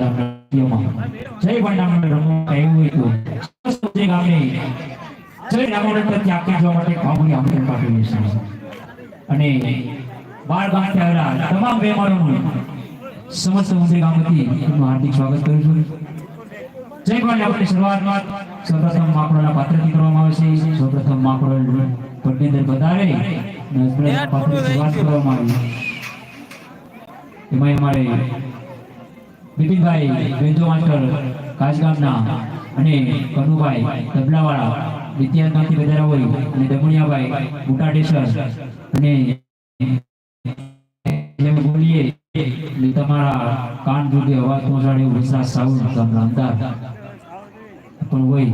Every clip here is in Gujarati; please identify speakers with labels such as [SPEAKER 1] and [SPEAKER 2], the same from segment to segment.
[SPEAKER 1] જય ભાઈનામણ રમવા એવું હતું જે ગામે જય રામોડન પર ત્યાગ કરવા માટે ભાવની આમંત્રણ પાઠવ્યું છે અને બાળ ગામથી આવેલા તમામ મહેમાનોનું સમસ્ત ઉમરી ગામથી એમનું હાર્દિક સ્વાગત કરું છું જય ભાઈ આપણી શરૂઆતમાં સૌપ્રથમ માકડોના પાત્રથી કરવામાં આવે છે સૌપ્રથમ માકડો પદની અંદર વધારે પાત્રની શરૂઆત કરવામાં આવી એમાં અમારે બિપિનભાઈ વેંજો માસ્ટર કાચગામના અને કનુભાઈ તબલાવાળા વિદ્યાર્થીમાંથી વધારા હોય અને દમણિયાભાઈ બુટાડેસર અને જેમ બોલીએ તમારા કાન જોડે અવાજ પહોંચાડે એવું વિશ્વાસ સાઉન્ડ ગામના અંદાજ પણ હોય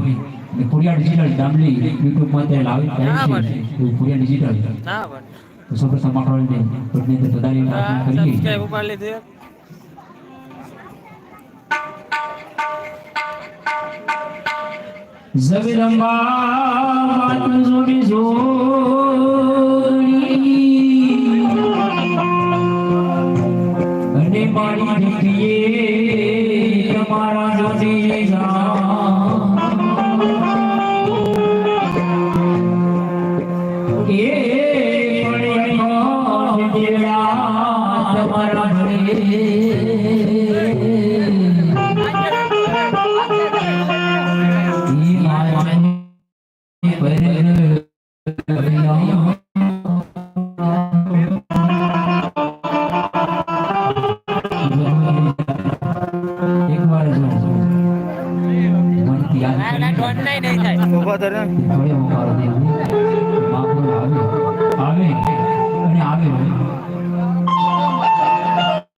[SPEAKER 1] ને પુરિયા ડિજિટલ ડામલી યુટ્યુબમાં તે લાવી કરે છે એવું પુરિયા ડિજિટલ તો સૌપ્રથમ માકડોને પદની અંદર વધારી પ્રાર્થના કરીએ Zabiramba matu zobi zori ane mari dikiye tamara zobi jaan ye pade ko dila tamara bhare
[SPEAKER 2] नहीं